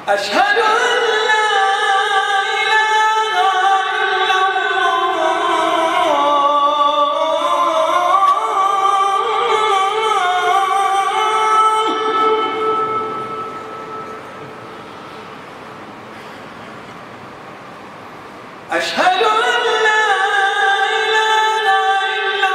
أشهد أن لا إله إلا الله أشهد أن لا إله إلا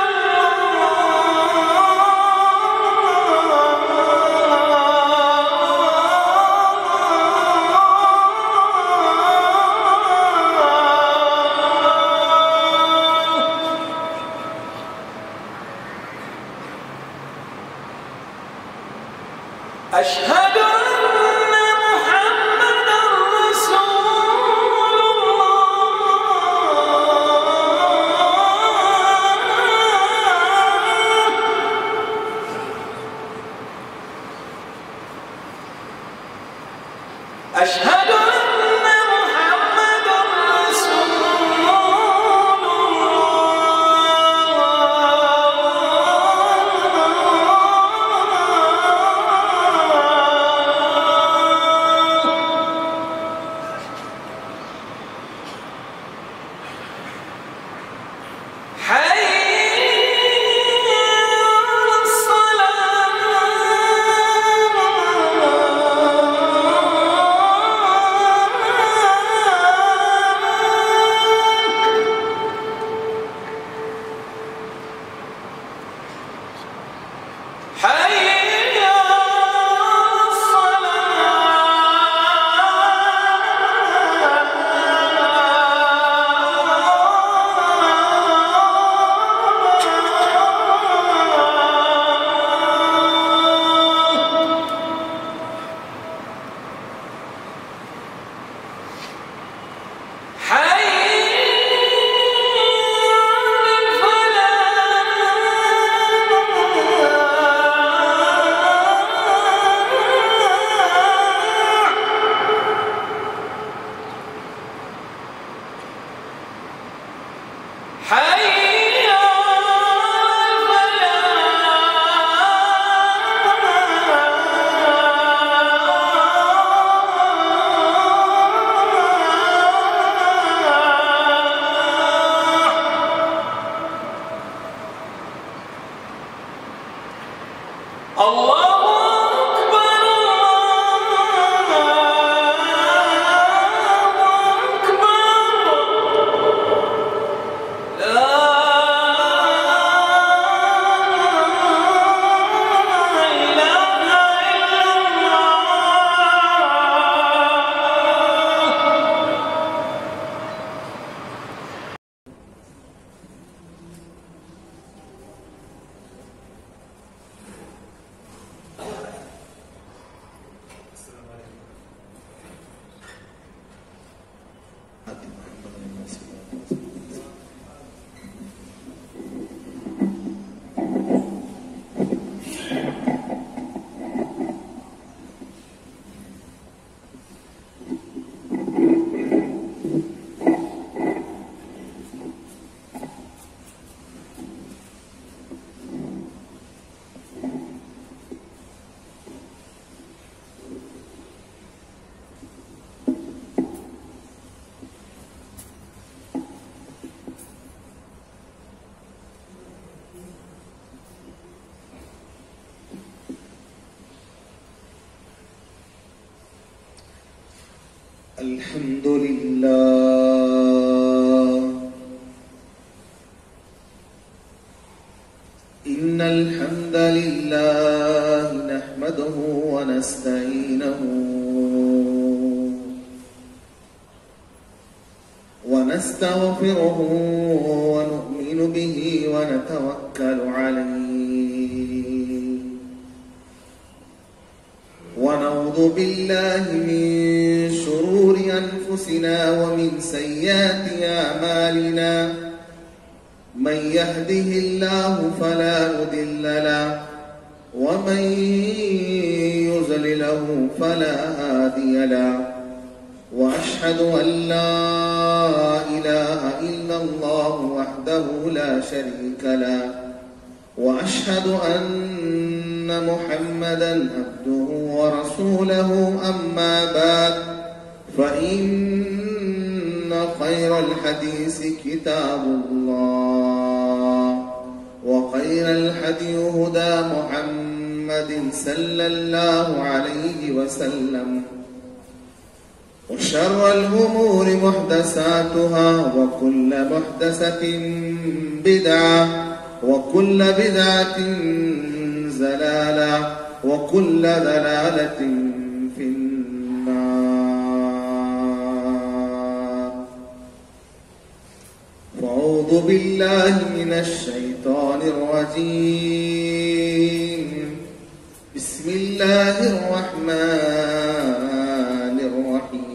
أشهد أن محمدًا رسول الله أشهد أن محمدًا رسول الحمد لله إن الحمد لله نحمده ونستعينه ونستغفره ونؤمن به ونتوكل عليه ونعوذ بالله من شرور أنفسنا ومن سيئات أعمالنا من يهده الله فلا مضل له ومن يضلله فلا هادي له وأشهد أن لا إله إلا الله وحده لا شريك له وأشهد أن محمدا عبده ورسوله أما بعد فإن خير الحديث كتاب الله وخير الهدي هدى محمد صلى الله عليه وسلم وشر الأمور محدثاتها وكل محدثة بدعة وكل بدعة ضلالة وكل ضلالة في النار. أعوذ بالله من الشيطان الرجيم. بسم الله الرحمن الرحيم.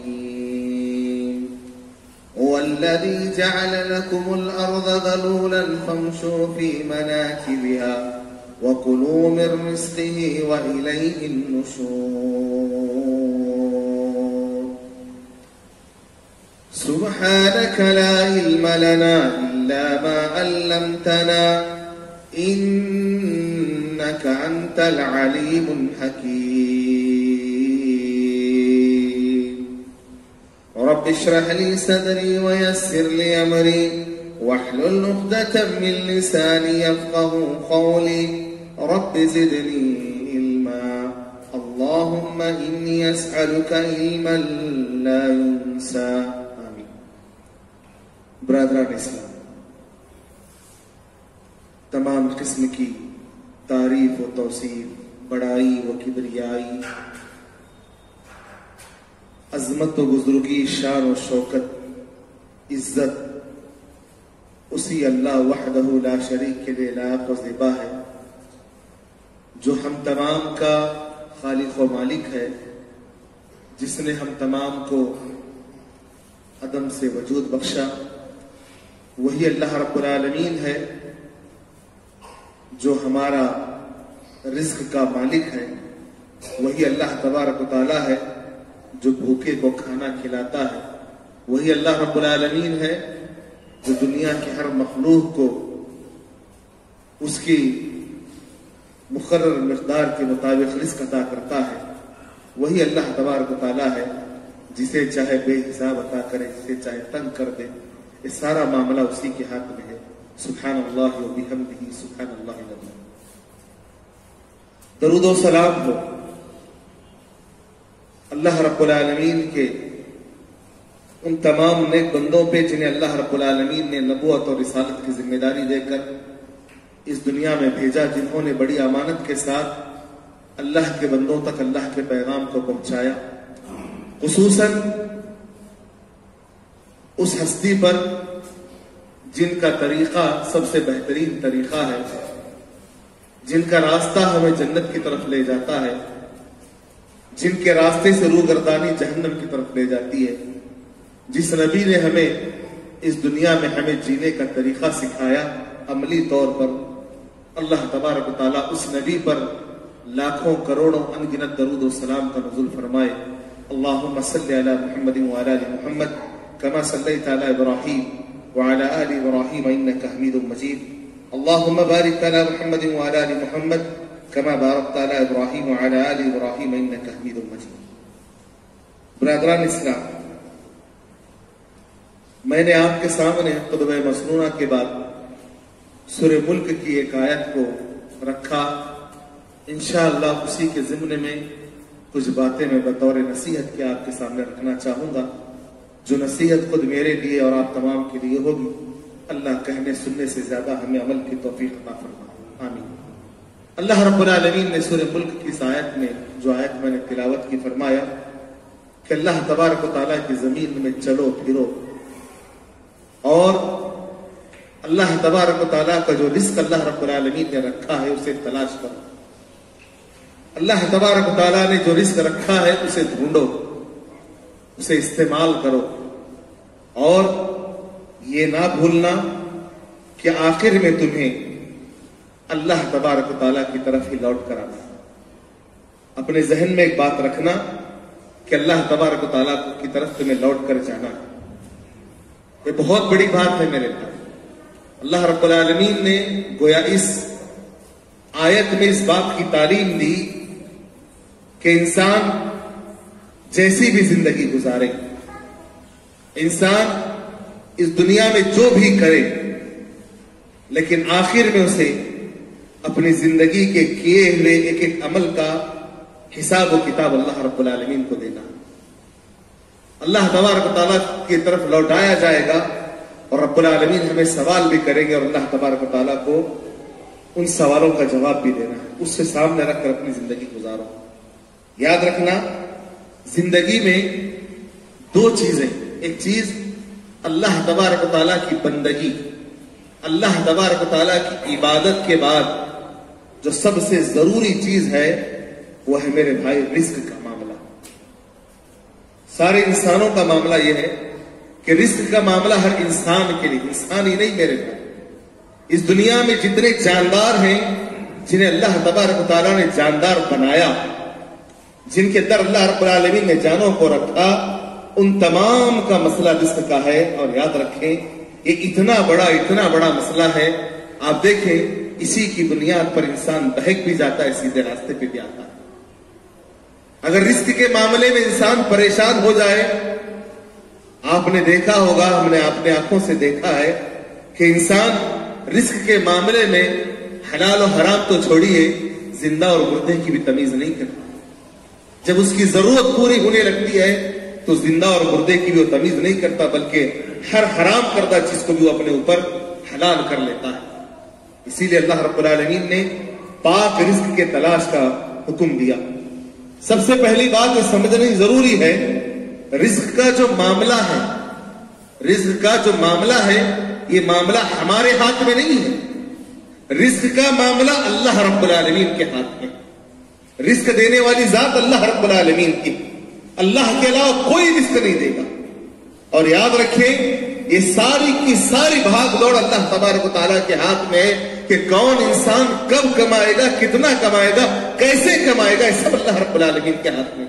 هو الذي جعل لكم الأرض ذلولا فامشوا في مناكبها وكلوا من رزقه وإليه النشور. سبحانك لا علم لنا إلا ما علمتنا إنك أنت العليم الحكيم. رب اشرح لي صدري ويسر لي أمري واحلل عقدة من لساني يفقهوا قولي. رب زدني علما. اللهم إني أسألك علما لا ينسى. آمين. برادران اسلام، تمام قسم کی تعریف و توصیف، بڑائی و کبریائی، عظمت و بزرگی، شان و شوکت، عزت اسی اللہ وحدہ لا شریک کے لیے لائق و زیبا ہے، جو ہم تمام کا خالق و مالک ہے، جس نے ہم تمام کو عدم سے وجود بخشا۔ وہی اللہ رب العالمین ہے جو ہمارا رزق کا مالک ہے۔ وہی اللہ تبارک و تعالیٰ ہے جو بھوکے کو کھانا کھلاتا ہے۔ وہی اللہ رب العالمین ہے جو دنیا کی ہر مخلوق کو اس کی مقرر مقدار کے مطابق رزق عطا کرتا ہے۔ وہی اللہ تبارک و تعالیٰ ہے جسے چاہے بے حساب عطا کرے، جسے چاہے تنگ کر دے۔ یہ سارا معاملہ اسی کے ہاتھ میں ہے۔ سبحان اللہ و بحمدہ سبحان اللہ العظیم۔ درود و سلام ہو اللہ رب العالمین کے ان تمام نیک بندوں پہ جنہیں اللہ رب العالمین نے نبوت اور رسالت کی ذمہ داری دے کر اس دنیا میں بھیجا، جنہوں نے بڑی امانت کے ساتھ اللہ کے بندوں تک اللہ کے پیغام کو پہنچایا۔ خصوصاً اس ہستی پر جن کا طریقہ سب سے بہترین طریقہ ہے، جن کا راستہ ہمیں جنت کی طرف لے جاتا ہے، جن کے راستے سے روگردانی جہنم کی طرف لے جاتی ہے، جس نبی نے ہمیں اس دنیا میں ہمیں جینے کا طریقہ سکھایا عملی طور پر۔ اللہ تبارک و تعالیٰ اس نبی پر لاکھوں کروڑوں انگنت درود و سلام کا نزول فرمائے۔ اللہم صلی علی محمد وعلی آل محمد کما صلیت علی ابراہیم وعلی آل ابراہیم انک حمید مجید۔ اللہم بارک علی محمد وعلی آل محمد کما بارکت علی ابراہیم وعلی آل ابراہیم انک حمید مجید۔ برادران اسلام، میں نے آپ کے سامنے خطبہ مسنونہ کے بعد سورہ ملک کی ایک آیت کو رکھا۔ انشاءاللہ اسی کے ضمن میں کچھ باتیں میں بطور نصیحت کے آپ کے سامنے رکھنا چاہوں گا، جو نصیحت خود میرے لیے اور آپ تمام کے لیے ہوگی۔ اللہ کہنے سننے سے زیادہ ہمیں عمل کی توفیق عطا فرمائے، آمین۔ اللہ رب العالمین نے سورہ ملک کی اس آیت میں، جو آیت میں نے تلاوت کی، فرمایا کہ اللہ تبارک و تعالیٰ کی زمین میں چلو پھرو، اور اللہ تبارک و تعالیٰ کا جو رزق اللہ رب العالمین نے رکھا ہے اسے تلاش کرو. اللہ تبارک و تعالیٰ نے جو رزق رکھا ہے اسے ڈھونڈو, اسے استعمال کرو, اور یہ نہ بھولنا کہ آخر میں تمہیں اللہ تبارک و تعالیٰ کی طرف ہی لوٹ کر آنا. اپنے ذہن میں ایک بات رکھنا کہ اللہ تبارک و تعالیٰ کی طرف تمہیں لوٹ کر جانا. یہ بہت بڑی بات ہے میرے بھائی. اللہ رب العالمین نے گویا اس آیت میں اس بات کی تعلیم دی کہ انسان جیسی بھی زندگی گزارے, انسان اس دنیا میں جو بھی کرے, لیکن آخر میں اسے اپنی زندگی کے کیے ہوئے ایک ایک عمل کا حساب و کتاب اللہ رب العالمین کو دینا. اللہ تبارک و تعالیٰ کی طرف لوٹایا جائے گا اور رب العالمین ہمیں سوال بھی کریں گے, اور اللہ تبارک و تعالیٰ کو ان سوالوں کا جواب بھی دینا ہے. اس سے سامنے رکھ کر اپنی زندگی گزارو. یاد رکھنا زندگی میں دو چیزیں, ایک چیز اللہ تبارک و تعالیٰ کی بندگی, اللہ تبارک و تعالیٰ کی عبادت کے بعد جو سب سے ضروری چیز ہے وہ ہے میرے بھائی رزق کا معاملہ. سارے انسانوں کا معاملہ یہ ہے کہ رزق کا معاملہ ہر انسان کے لیے, انسان ہی نہیں میرے بھائی, اس دنیا میں جتنے جاندار ہیں جنہیں اللہ تبارک و تعالیٰ نے جاندار بنایا, جن کے اندر اللہ رب العالمین نے جانوں کو رکھا, ان تمام کا مسئلہ رزق کا ہے. اور یاد رکھیں یہ اتنا بڑا مسئلہ ہے. آپ دیکھیں اسی کی بنیاد پر انسان بہک بھی جاتا ہے, سیدھے راستے پہ بھی آتا ہے. اگر رزق کے معاملے میں انسان پریشان ہو جائے, آپ نے دیکھا ہوگا, ہم نے اپنے آنکھوں سے دیکھا ہے کہ انسان رزق کے معاملے میں حلال و حرام تو چھوڑیے, زندہ اور مردے کی بھی تمیز نہیں کرتا. جب اس کی ضرورت پوری ہونے لگتی ہے تو زندہ اور مردے کی بھی وہ تمیز نہیں کرتا, بلکہ ہر حرام کردہ چیز کو بھی وہ اپنے اوپر حلال کر لیتا ہے. اسی لیے اللہ رب العالمین نے پاک رزق کے تلاش کا حکم دیا. سب سے پہلی بات یہ سمجھنی ضروری ہے, رزق کا جو معاملہ ہے, رزق کا جو معاملہ ہے یہ معاملہ ہمارے ہاتھ میں نہیں ہے. رزق کا معاملہ اللہ رب العالمین کے ہاتھ میں. رزق دینے والی ذات اللہ رب العالمین کی, اللہ کے علاوہ کوئی رزق نہیں دے گا. اور یاد رکھیں یہ ساری کی ساری بھاگ دوڑ اللہ تبارک و تعالیٰ کے ہاتھ میں ہے کہ کون انسان کب کمائے گا, کتنا کمائے گا, کیسے کمائے گا, یہ سب اللہ رب العالمین کے ہاتھ میں.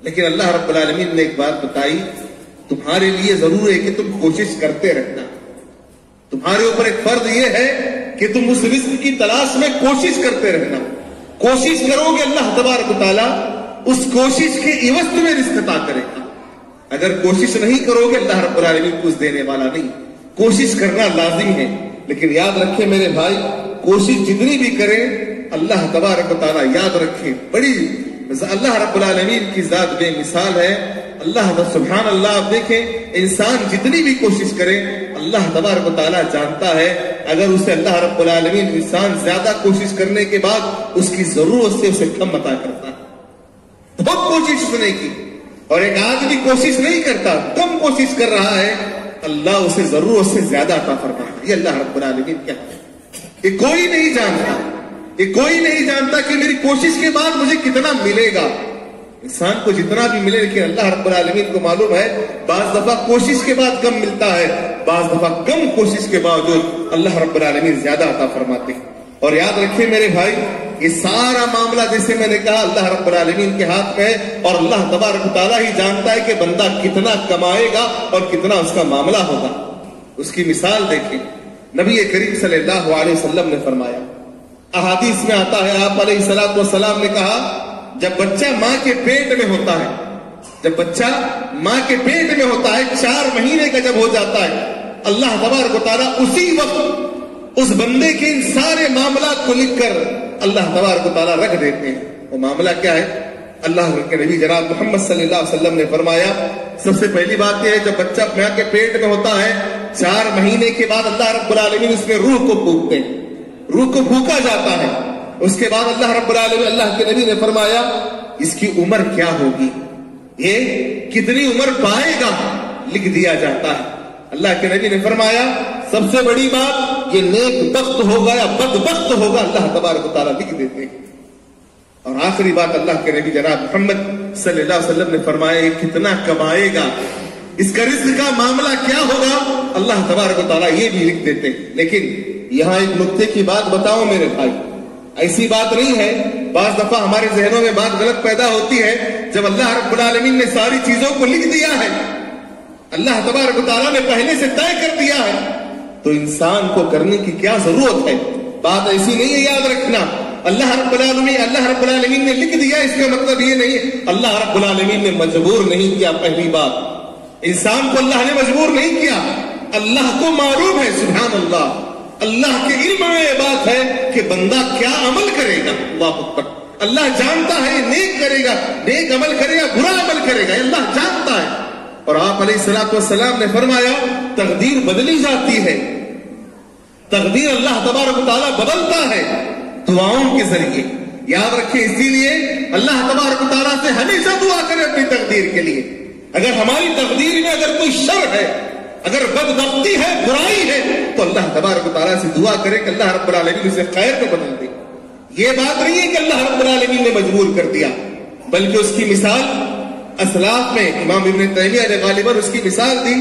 لیکن اللہ رب العالمین نے ایک بات بتائی, تمہارے لیے ضرور ہے کہ تم کوشش کرتے رہنا. تمہارے اوپر ایک فرض یہ ہے کہ تم اس رزق کی تلاش میں کوشش کرتے رہنا. کوشش کرو گے اللہ تبارک و تعالیٰ اس کوشش کے عوض تمہیں رزق عطا کرے گا. اگر کوشش نہیں کرو گے اللہ رب العالمین کچھ دینے والا نہیں. کوشش کرنا لازم ہے, لیکن یاد رکھیں میرے بھائی کوشش جتنی بھی کریں اللہ تبارک و تعالیٰ یاد رکھیں بڑی اللہ رب العالمین کی ذات بے مثال ہے. اللہ سبحان اللہ, آپ دیکھیں انسان جتنی بھی کوشش کرے اللہ تبارک و تعالیٰ جانتا ہے اگر اسے اللہ رب العالمین انسان زیادہ کوشش کرنے کے بعد اس کی ضرورت سے اسے کم عطا کرتا ہے. بہت کوشش اس نے کی اور ایک آدمی کوشش نہیں کرتا, کم کوشش کر رہا ہے, اللہ اسے ضرورت سے زیادہ عطا فرماتا ہے. یہ اللہ رب العالمین کیا ہے, یہ کوئی نہیں جانتا, یہ کوئی نہیں جانتا کہ میری کوشش کے بعد مجھے کتنا ملے گا. انسان کو جتنا بھی ملے, لیکن اللہ رب العالمین کو معلوم ہے بعض دفعہ کوشش کے بعد کم ملتا ہے, بعض دفعہ کم کوشش کے باوجود اللہ رب العالمین زیادہ عطا فرماتے ہیں. اور یاد رکھیں میرے بھائی یہ سارا معاملہ جیسے میں نے کہا اللہ رب العالمین کے ہاتھ میں ہے, اور اللہ تبارک و تعالیٰ ہی جانتا ہے کہ بندہ کتنا کمائے گا اور کتنا اس کا معاملہ ہوگا. اس کی مثال دیکھیں, نبی کریم صلی اللہ علیہ وسلم نے فرمایا, احادیث میں آتا ہے آپ علیہ الصلوۃ والسلام نے کہا جب بچہ ماں کے پیٹ میں ہوتا ہے, جب بچہ ماں کے پیٹ میں ہوتا ہے 4 مہینے کا جب ہو جاتا ہے, اللہ تبارک و تعالیٰ اسی وقت اس بندے کے ان سارے معاملات کو لکھ کر اللہ تبارک و تعالیٰ رکھ دیتے ہیں. وہ معاملہ کیا ہے؟ اللہ کے نبی جناب محمد صلی اللہ علیہ وسلم نے فرمایا سب سے پہلی بات یہ ہے جب بچہ ماں کے پیٹ میں ہوتا ہے 4 مہینے کے بعد اللہ رب العالمین اس میں روح کو پھونکتے ہیں, روح کو پھونکا جاتا ہے. اس کے بعد اللہ رب العالمین اللہ کے نبی نے فرمایا اس کی عمر کیا ہوگی, یہ کتنی عمر پائے گا, لکھ دیا جاتا ہے. اللہ کے نبی نے فرمایا سب سے بڑی بات یہ نیک بخت ہوگا یا بدبخت ہوگا اللہ تبارک و تعالیٰ لکھ دیتے ہیں. اور آخری بات اللہ کے نبی جناب محمد صلی اللہ علیہ وسلم نے فرمایا یہ کتنا کمائے گا, اس کا رزق کا معاملہ کیا ہوگا, اللہ تبارک و تعالیٰ یہ بھی لکھ دیتے ہیں. لیکن یہاں ایک نقطے کی بات بتاؤں میرے بھائی, ایسی بات نہیں ہے, بعض دفعہ ہمارے ذہنوں میں بات غلط پیدا ہوتی ہے. جب اللہ رب العالمین نے ساری چیزوں کو لکھ دیا ہے, اللہ تبارک و تعالیٰ نے پہلے سے طے کر دیا ہے, تو انسان کو کرنے کی کیا ضرورت ہے. بات ایسی نہیں ہے, یاد رکھنا اللہ رب العالمین نے لکھ دیا, اس کا مطلب یہ نہیں ہے اللہ رب العالمین نے مجبور نہیں کیا. پہلی بات, انسان کو اللہ نے مجبور نہیں کیا, اللہ کو معلوم ہے. سبحان اللہ, اللہ کے علم میں یہ بات ہے کہ بندہ کیا عمل کرے گا. اللہ اکبر, اللہ جانتا ہے نیک کرے گا, نیک عمل کرے گا, برا عمل کرے گا, اللہ جانتا ہے. اور آپ علیہ الصلوۃ والسلام نے فرمایا تقدیر بدلی جاتی ہے, تقدیر اللہ تبارک و تعالیٰ بدلتا ہے دعاؤں کے ذریعے. یاد رکھیں, اسی لیے اللہ تبارک و تعالیٰ سے ہمیشہ دعا کریں اپنی تقدیر کے لیے. اگر ہماری تقدیر میں اگر کوئی شر ہے, اگر بدبختی ہے, برائی ہے, تو اللہ تبارک و تعالیٰ سے دعا کرے کہ اللہ رب العالمین اسے خیر کو بدل دے. یہ بات نہیں ہے کہ اللہ رب العالمین نے مجبور کر دیا, بلکہ اس کی مثال اسلاف میں امام ابن تیمیہ نے غالباً اس کی مثال دی.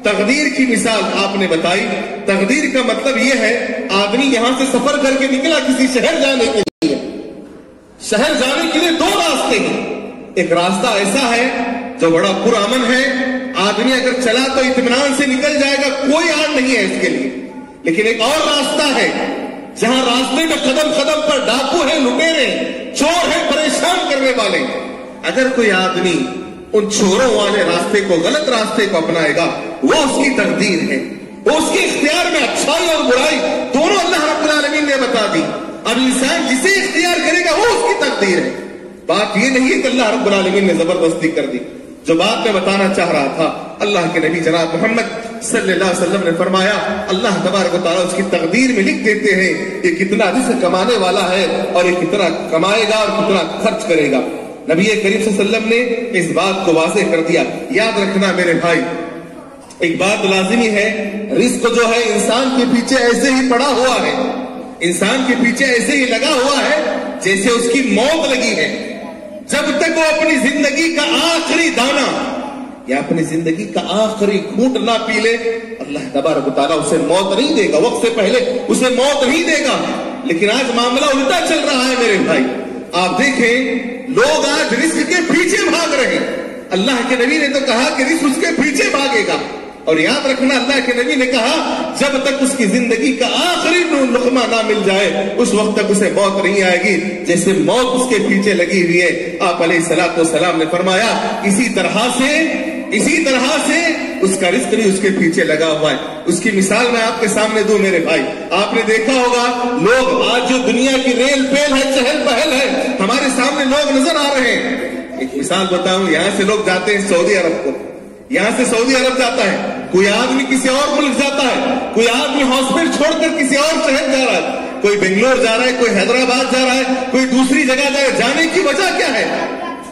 تقدیر کی مثال آپ نے بتائی. تقدیر کا مطلب یہ ہے آدمی یہاں سے سفر کر کے نکلا کسی شہر جانے کے لیے. شہر جانے کے لیے دو راستے ہیں. ایک راستہ ایسا ہے جو بڑا پرامن ہے, آدمی اگر چلا تو اطمینان سے نکل جائے گا, کوئی آڑ نہیں ہے اس کے لیے. لیکن ایک اور راستہ ہے جہاں راستے میں قدم قدم پر ڈاکو ہیں, لٹیرے, چور ہیں, پریشان کرنے والے. اگر کوئی آدمی ان چوروں والے راستے کو, غلط راستے کو اپنائے گا, وہ اس کی تقدیر ہے, وہ اس کے اختیار میں اچھائی اور برائی دونوں اللہ رب العالمین نے بتا دی. اب انسان جسے اختیار کرے گا وہ اس کی تقدیر ہے. بات یہ نہیں ہے کہ اللہ رب العالمین نے زبردستی کر دی. جو بات میں بتانا چاہ رہا تھا, اللہ کے نبی جناب محمد صلی اللہ علیہ وسلم نے فرمایا اللہ تبارک و تعالیٰ اس کی تقدیر میں لکھ دیتے ہیں یہ کتنا رزق کمانے والا ہے اور یہ کتنا کمائے گا اور کتنا خرچ کرے گا. نبی کریم صلی اللہ علیہ وسلم نے اس بات کو واضح کر دیا. یاد رکھنا میرے بھائی, ایک بات لازمی ہے, رزق جو ہے انسان کے پیچھے ایسے ہی پڑا ہوا ہے, انسان کے پیچھے ایسے ہی لگا ہوا ہے جیسے اس کی موت لگی ہے. جب تک وہ اپنی زندگی کا آخری دانہ یا اپنی زندگی کا آخری گھونٹ نہ پی لے, اللہ تبارک و تعالیٰ اسے موت نہیں دے گا, وقت سے پہلے اسے موت نہیں دے گا. لیکن آج معاملہ الٹا چل رہا ہے میرے بھائی. آپ دیکھیں لوگ آج رزق کے پیچھے بھاگ رہے ہیں. اللہ کے نبی نے تو کہا کہ رزق اس کے پیچھے بھاگے گا. اور یاد رکھنا اللہ کے نبی نے کہا جب تک اس کی زندگی کا آخری لقمہ نہ مل جائے اس وقت تک اسے موت نہیں آئے گی, جیسے موت اس کے پیچھے لگی ہوئی ہے. آپ علیہ الصلوۃ والسلام نے فرمایا اسی طرح سے اس کا رزق بھی اس کے پیچھے لگا ہوا ہے. اس کی مثال میں آپ کے سامنے دوں میرے بھائی. آپ نے دیکھا ہوگا لوگ آج جو دنیا کی ریل پیل ہے, چہل پہل ہے, ہمارے سامنے لوگ نظر آ رہے ہیں. ایک مثال بتاؤں, یہاں سے لوگ جاتے ہیں سعودی عرب کو, یہاں سے سعودی عرب جاتا ہے, کوئی آدمی کسی اور ملک جاتا ہے, کوئی آدمی ہاسپٹل چھوڑ کر کسی اور شہر جا رہا ہے, کوئی بنگلور جا رہا ہے, کوئی حیدرآباد جا رہا ہے, کوئی دوسری جگہ جا رہا ہے. جانے کی وجہ کیا ہے؟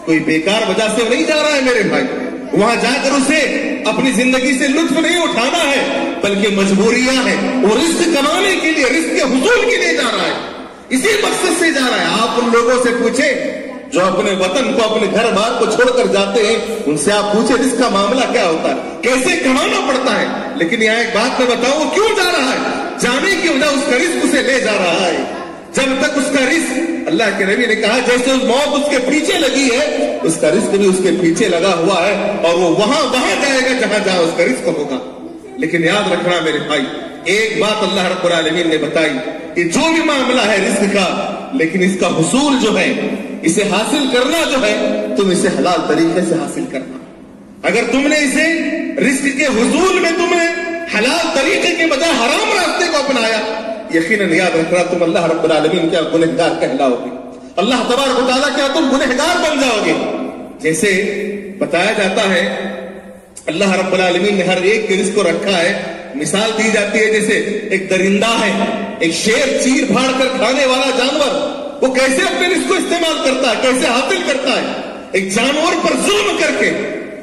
کوئی بیکار وجہ سے نہیں جا رہا ہے میرے بھائی. وہاں جا کر اسے اپنی زندگی سے لطف نہیں اٹھانا ہے بلکہ مجبوریاں ہیں. وہ رزق کمانے کے لیے, رزق کے حصول کے لیے جا رہا ہے, اسی مقصد سے جا رہا ہے. آپ ان لوگوں سے پوچھیں جو اپنے وطن کو, اپنے گھر بار کو چھوڑ کر جاتے ہیں, ان سے آپ پوچھیں رزق کا معاملہ کیا ہوتا ہے, کیسے کمانا پڑتا ہے. لیکن یہاں ایک بات میں بتاؤں, کیوں جا رہا ہے؟ جانے کی وجہ اس کا رزق اسے لے جا رہا ہے. جب تک اس کا رزق, اللہ کے نبی نے کہا جیسے موت اس کے پیچھے لگی ہے, اس کا رزق بھی اس کے پیچھے لگا ہوا ہے اور وہ وہاں جائے گا جہاں اس کا رزق ہوگا. لیکن یاد رکھنا میرے بھائی, ایک بات اللہ رب العالمین نے بتائی کہ جو بھی معاملہ ہے رزق کا, لیکن اس کا حصول جو ہے, اسے حاصل کرنا جو ہے, تم اسے حلال طریقے سے حاصل کرنا. اگر تم نے اسے رزق کے حصول میں تم نے حلال طریقے کے بجائے حرام راستے کو اپنایا, یقیناً یاد رکھنا تم اللہ رب العالمین کیا گنہگار کہلاؤ گے, اللہ تبارک و تعالیٰ کیا تم گنہگار بن جاؤ گے. جیسے بتایا جاتا ہے اللہ رب العالمین نے ہر ایک کے رزق کو رکھا ہے. مثال دی جاتی ہے جیسے ایک درندہ ہے, ایک شیر, چیر پھاڑ کر کھانے والا جانور, وہ کیسے اپنے رزق کو استعمال کرتا ہے, کیسے حاصل کرتا ہے. ایک جانور پر ظلم کر کے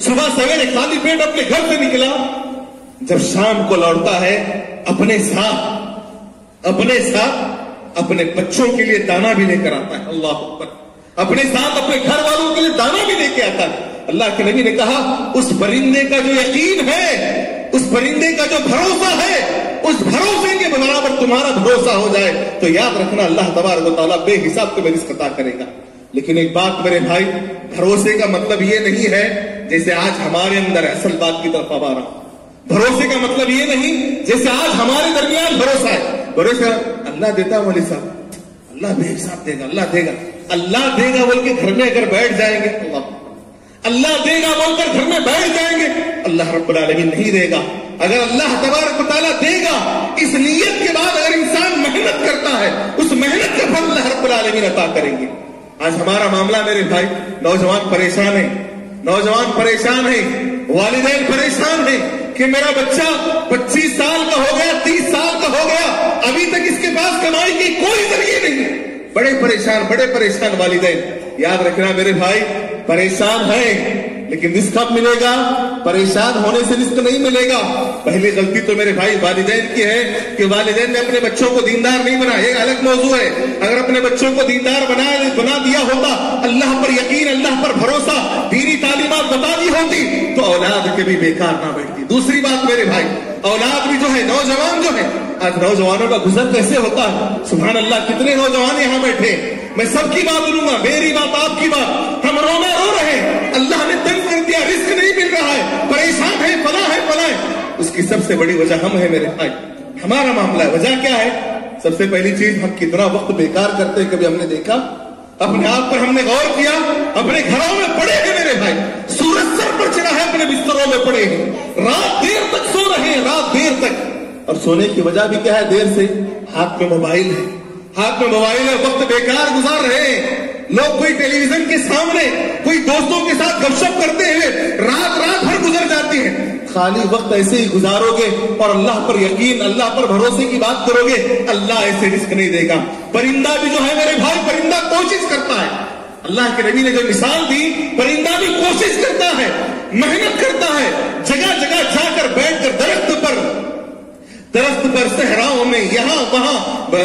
صبح سویرے خالی پیٹ اپنے گھر سے نکلا، جب شام کو لوٹتا ہے اپنے ساتھ اپنے بچوں کے لیے دانا بھی لے کر آتا ہے. اللہ اکبر. اپنے ساتھ اپنے گھر والوں کے لیے دانا بھی لے کے آتا ہے. اللہ کے نبی نے کہا اس پرندے کا جو یقین ہے، اس پرندے کا جو بھروسہ ہے، اس بھروسے کے برابر تمہارا بھروسہ ہو جائے تو یاد رکھنا اللہ تبارک و تعالیٰ بے حساب تمہیں رزق عطا کرے گا. لیکن ایک بات میرے بھائی، بھروسے کا مطلب یہ نہیں ہے جیسے آج ہمارے اندر ہے. اصل بات کی طرف اب آ رہا ہوں. بھروسے کا مطلب یہ نہیں جیسے آج ہمارے درمیان بھروسہ ہے. بھروسہ اللہ دیتا ہے مولوی صاحب، اللہ بے حساب دے گا، اللہ دے گا بول کے گھر میں اگر بیٹھ جائیں گے، اللہ دے گا بول کر گھر میں بیٹھ جائیں گے، اللہ رب العالمین نہیں دے گا. اگر اللہ تبارک و تعالیٰ دے گا، اس نیت کے بعد اگر انسان محنت کرتا ہے، اس محنت کا پھل اللہ رب العالمین عطا کریں گے. آج ہمارا معاملہ میرے بھائی، نوجوان پریشان ہیں، والدین پریشان ہیں کہ میرا بچہ 25 سال کا ہو گیا، 30 سال کا ہو گیا، ابھی تک اس کے پاس کمائی کی کوئی ذریعہ نہیں. بڑے پریشان والدین. یاد رکھنا میرے بھائی، پریشان ہیں لیکن رزق کب ملے گا؟ پریشان ہونے سے رزق نہیں ملے گا. پہلی غلطی تو میرے بھائی والدین کی ہے کہ والدین نے اپنے بچوں کو دیندار نہیں بنایا. یہ الگ موضوع ہے. اگر اپنے بچوں کو دیندار بنا دیا ہوتا، اللہ پر یقین، اللہ پر بھروسہ، دینی تعلیمات بتا دی ہوتی تو اولاد کبھی بیکار نہ بیٹھتی. دوسری بات میرے بھائی، اولاد بھی جو ہے، نوجوان جو ہے، آج نوجوانوں کا گزر کیسے ہوتا ہے؟ سبحان اللہ، کتنے نوجوان یہاں بیٹھے. میں سب کی بات لوں گا، میری بات، آپ کی بات. ہم رو رہے ہیں، اللہ نے تنگ کر دیا، رزق نہیں مل رہا ہے، پریشان ہے، فلاں ہے. اس کی سب سے بڑی وجہ ہم ہیں میرے بھائی. ہمارا معاملہ ہے. وجہ کیا ہے؟ سب سے پہلی چیز، ہم کتنا وقت بیکار کرتے ہیں. کبھی ہم نے دیکھا؟ اپنے آپ پر ہم نے غور کیا؟ اپنے گھروں میں پڑے ہیں میرے بھائی، سورج سر پر چڑھا ہے، اپنے بستروں میں پڑے ہیں، رات دیر تک سو رہے ہیں، رات دیر تک. اور سونے کی وجہ بھی کیا ہے؟ دیر سے ہاتھ میں موبائل ہے، وقت بیکار گزار رہے ہیں. لوگ کوئی ٹیلی ویژن کے سامنے، کوئی دوستوں کے ساتھ گپ شپ کرتے ہوئے رات بھر گزر جاتی ہے. خالی وقت ایسے ہی گزارو گے اور اللہ پر یقین، اللہ پر بھروسے کی بات کرو گے، اللہ ایسے رزق نہیں دے گا. پرندہ بھی جو ہے میرے بھائی، پرندہ کوشش کرتا ہے. اللہ کے نبی نے جو مثال دی، پرندہ بھی کوشش کرتا ہے، محنت کرتا ہے، جگہ جگہ جا کر بیٹھ کر درخت پر، صحراؤں میں، یہاں وہاں،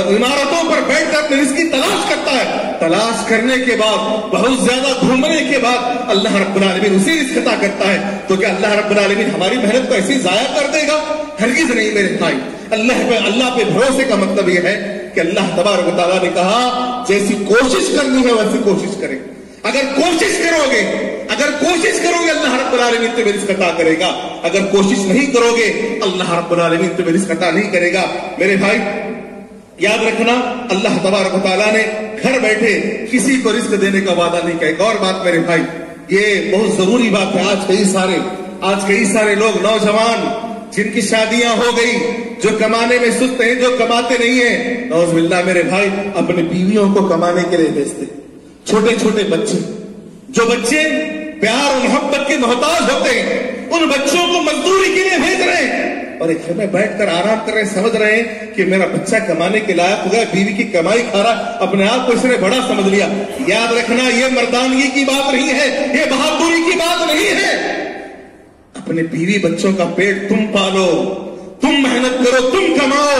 عمارتوں پر بیٹھ کر اپنے رزق کی تلاش کرتا ہے. تلاش کرنے کے بعد، بہت زیادہ گھومنے کے بعد اللہ رب العالمین اسی رزق عطا کرتا ہے. تو کیا اللہ رب العالمین ہماری محنت کو ایسی ضائع کر دے گا؟ ہرگز نہیں میرے بھائی. اللہ پہ بھروسے کا مطلب یہ ہے کہ اللہ تبارک و تعالیٰ نے کہا جیسی کوشش کرنی ہے ویسی کوشش کریں. اگر کوشش کرو گے اللہ رب العالمین تمہیں رزق عطا کرے گا. اگر کوشش نہیں کرو گے اللہ رب العالمین تمہیں رزق عطا نہیں کرے گا. میرے بھائی یاد رکھنا، اللہ تبارک و تعالیٰ نے گھر بیٹھے کسی کو رزق دینے کا وعدہ نہیں کیا. ایک اور بات میرے بھائی، یہ بہت ضروری بات ہے. آج کئی سارے لوگ، نوجوان جن کی شادیاں ہو گئی، جو کمانے میں سست ہیں، جو کماتے نہیں ہیں، نعوذ باللہ میرے بھائی، اپنی بیویوں کو کمانے کے لیے بھیجتے. چھوٹے بچے، جو بچے پیار اور محبت کے محتاج ہوتے ہیں، ان بچوں کو مزدوری کے لیے بھیج رہے ہیں اور ایک گھر میں بیٹھ کر آرام کر رہے ہیں. سمجھ رہے ہیں کہ میرا بچہ کمانے کے لائق ہو گیا، بیوی کی کمائی کھا رہا، اپنے آپ کو اس نے بڑا سمجھ لیا. یاد رکھنا، یہ مردانگی کی بات نہیں ہے، یہ بہادری کی بات نہیں ہے. اپنے بیوی بچوں کا پیٹ تم پالو، تم محنت کرو، تم کماؤ.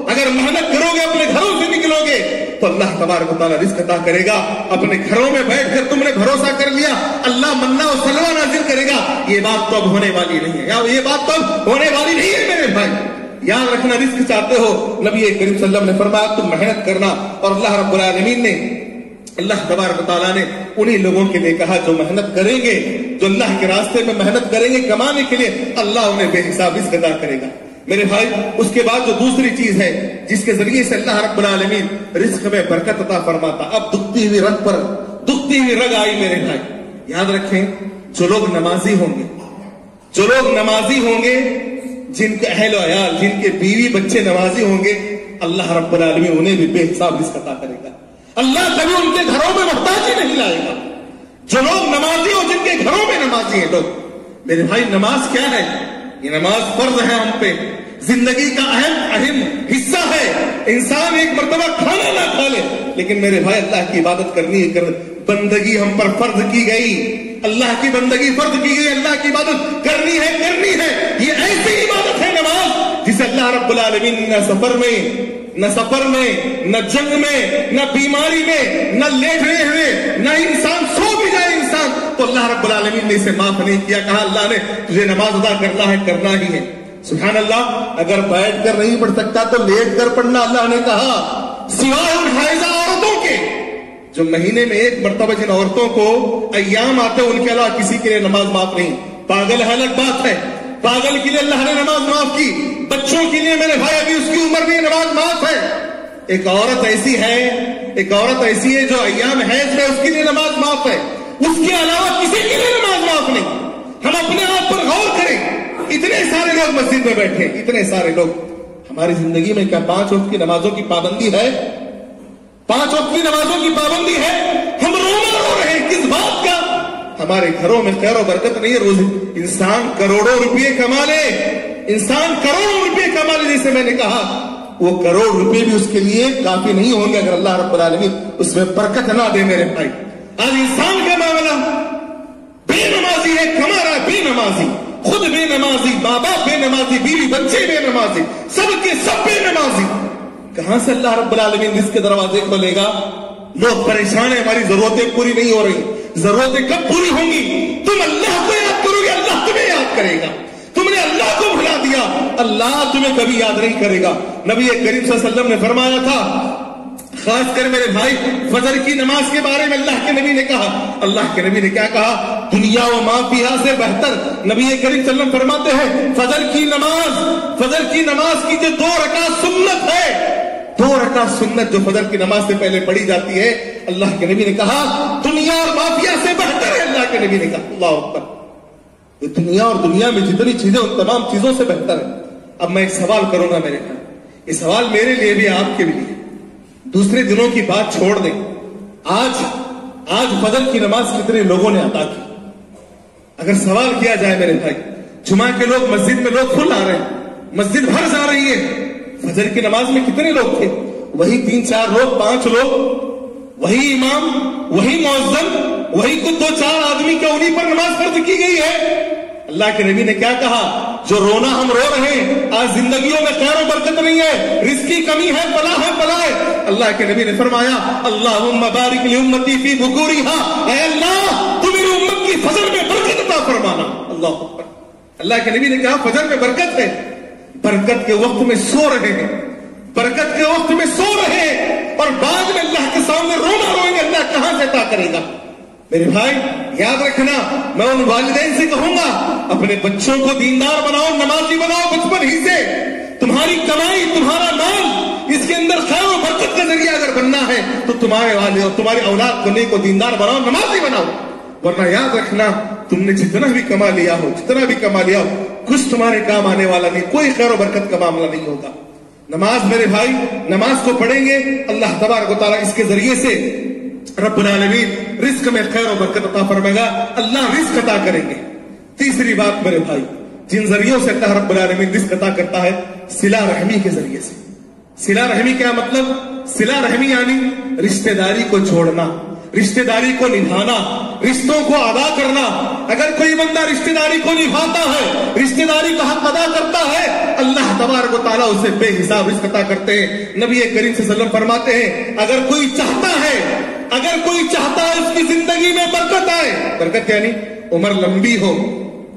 اگر محنت کرو گے، اپنے گھروں سے نکلو گے تو اللہ تبارک و تعالیٰ رزق عطا کرے گا. اپنے گھروں میں بیٹھ کر تم نے بھروسہ کر لیا، اللہ منا و سلوہ نازل کرے گا. یہ بات تو اب ہونے والی نہیں ہے، میرے بھائی. یاد رکھنا، رزق چاہتے ہو، نبی کریم صلی اللہ علیہ وسلم نے فرمایا تم محنت کرنا. اور اللہ رب العالمین نے، اللہ تبارک و تعالیٰ نے انہی لوگوں کے لیے کہا جو محنت کریں گے، جو اللہ کے راستے میں محنت کریں گے کمانے کے لیے، اللہ انہیں بے حساب رزق عطا کرے گا. میرے بھائی اس کے بعد جو دوسری چیز ہے جس کے ذریعے سے اللہ رب العالمین رزق میں برکت عطا فرماتا. اب دکھتی ہوئی رگ آئی میرے بھائی. یاد رکھیں، جو لوگ نمازی ہوں گے، جن کے اہل و عیال، جن کے بیوی بچے نمازی ہوں گے، اللہ رب العالمین انہیں بھی بے حساب رزق عطا کرے گا. اللہ کبھی ان کے گھروں میں محتاجی نہیں لائے گا. جو لوگ نمازی ہو، جن کے گھروں میں نمازی ہیں لوگ. میرے بھائی نماز کیا ہے؟ یہ نماز فرض ہے ہم پہ، زندگی کا اہم حصہ ہے. انسان ایک مرتبہ کھانا نہ کھا لے، لیکن میرے بھائی اللہ کی عبادت کرنی ہے. بندگی ہم پر فرض کی گئی. اللہ کی بندگی فرض کی گئی، اللہ کی عبادت کرنی ہے یہ ایسی عبادت ہے نماز جسے اللہ رب العالمین نہ سفر میں نہ جنگ میں نہ بیماری میں نہ لیٹے ہوئے نہ انسان سو بھی جائے انسان تو اللہ رب العالمین نے اسے معاف نہیں کیا، کہا اللہ نے تجھے نماز ادا کرنا ہی ہے۔ سبحان اللہ، اگر بیٹھ کر نہیں پڑھ سکتا تو لیٹ کر پڑھنا، اللہ نے کہا سوائے ان حائضہ عورتوں کے جو مہینے میں ایک مرتبہ جن عورتوں کو ایام آتے ہیں ان کے علاوہ کسی کے لیے نماز معاف نہیں۔ پاگل ہے الگ بات ہے، پاگل کے لیے اللہ نے نماز معاف کی، بچوں کے لیے میرے بھائی ابھی اس کی عمر نہیں نماز معاف ہے۔ ایک عورت ایسی ہے جو ایام حیض میں اس کے لیے نماز معاف ہے، اس کے علاوہ کسی کے لیے نماز معاف نہیں۔ ہم اپنے آپ پر غور کریں، اتنے سارے لوگ مسجد میں بیٹھے، اتنے سارے لوگ، ہماری زندگی میں کیا 5 وقت کی نمازوں کی پابندی ہے؟ 5 وقت کی نمازوں کی پابندی ہے؟ ہم رو رہے ہیں کس بات کا؟ ہمارے گھروں میں خیر و برکت نہیں ہے، روز انسان کروڑوں روپے کما لے، جیسے میں نے کہا وہ کروڑ روپے بھی اس کے لیے کافی نہیں ہوں گے اگر اللہ رب العالمین اس میں برکت نہ دے۔ میرے بھائی آج انسان کا معاملہ بے نمازی ہے، کما رہا ہے بے نمازی، خود بے نمازی، ماں باپ بے نمازی، بیوی بچے بے نمازی، سب کے سب بے نمازی، کہاں سے اللہ رب العالمین رزق کے دروازے کھولے گا؟ لوگ پریشان ہیں، ہماری ضرورتیں پوری نہیں ہو رہی، ضرورتیں کب پوری ہوں گی؟ تم اللہ کو یاد کرو گے، اللہ تمہیں یاد کرے گا۔ تم نے اللہ کو بھلا دیا، اللہ تمہیں کبھی یاد نہیں کرے گا۔ نبی کریم صلی اللہ علیہ وسلم نے فرمایا تھا، خاص کر میرے بھائی فجر کی نماز کے بارے میں اللہ کے نبی نے کہا، اللہ کے نبی نے کیا کہا؟ دنیا و ما فیہا سے بہتر نبی کریم صلی اللہ علیہ وسلم فرماتے ہیں فجر کی نماز کی جو 2 رکعت سنت ہے، 2 رکعت سنت جو فجر کی نماز سے پہلے پڑھی جاتی ہے، اللہ کے نبی نے کہا دنیا اور مافیا سے بہتر ہے۔ اللہ کے نبی نے کہا اللہ اکبر، یہ دنیا اور دنیا میں جتنی چیزیں ان تمام چیزوں سے بہتر ہے۔ اب میں ایک سوال کروں گا میرے بھائی، یہ سوال میرے لیے بھی آپ کے لیے، دوسرے دنوں کی بات چھوڑ دیں، آج فجر کی نماز کتنے لوگوں نے ادا کی؟ اگر سوال کیا جائے میرے بھائی، جمعہ کے لوگ مسجد میں لوگ فل آ رہے ہیں، مسجد بھر جا رہی ہے، فجر کی نماز میں کتنے لوگ تھے؟ وہی 3-4 لوگ، 5 لوگ، وہی امام، وہی مؤذن، وہی کچھ 2-4 آدمی کا انہی پر نماز فرض کی گئی ہے۔ اللہ کے نبی نے کیا کہا؟ جو رونا ہم رو رہے ہیں، آج زندگیوں میں خیر و برکت نہیں ہے، رزق کی کمی ہے، بلا ہے۔ اللہ کے نبی نے فرمایا اللہم بارک لامتی فی بکورہا، اے اللہ تو میری امت کی فجر میں برکت عطا فرمانا۔ اللہ کے نبی نے کہا فجر میں برکت ہے، برکت کے وقت میں سو رہے ہیں، اور بعد میں اللہ کے سامنے روئیں گے، اللہ کہاں سے عطا کرے گا؟ میرے بھائی یاد رکھنا، میں ان والدین سے کہوں گا اپنے بچوں کو دیندار بناؤ، نمازی بناؤ بچپن ہی سے۔ تمہاری کمائی، تمہارا مال، اس کے اندر خیر و برکت کا ذریعہ اگر بننا ہے تو تمہارے والد اور تمہاری اولاد کو دیندار بناؤ، نمازی بناؤ، ورنہ یاد رکھنا تم نے جتنا بھی کما لیا ہو کچھ تمہارے کام آنے والا نہیں، کوئی خیر و برکت کا معاملہ نہیں ہوگا۔ نماز میرے بھائی، نماز کو پڑھیں گے اللہ تبارک و تعالیٰ اس کے ذریعے سے رب العالمین رزق میں خیر و برکت عطا فرمائے گا، اللہ رزق عطا کریں گے۔ تیسری بات میرے بھائی، جن ذریعوں سے اللہ رب العالمین رزق عطا کرتا ہے، صلہ رحمی کے ذریعے سے۔ صلہ رحمی کیا مطلب؟ صلہ رحمی یعنی رشتہ داری کو جوڑنا، رشتہ داری کو نبھانا، رشتوں کو ادا کرنا۔ اگر کوئی بندہ رشتہ داری کو نبھاتا ہے، رشتہ داری کا حق ادا کرتا ہے، اللہ تبارک و تعالیٰ اسے بے حساب رزق عطا کرتے ہیں۔ نبی کریم صلی اللہ علیہ وسلم فرماتے ہیں اگر کوئی چاہتا ہے اس کی زندگی میں برکت آئے، برکت یعنی عمر لمبی ہو،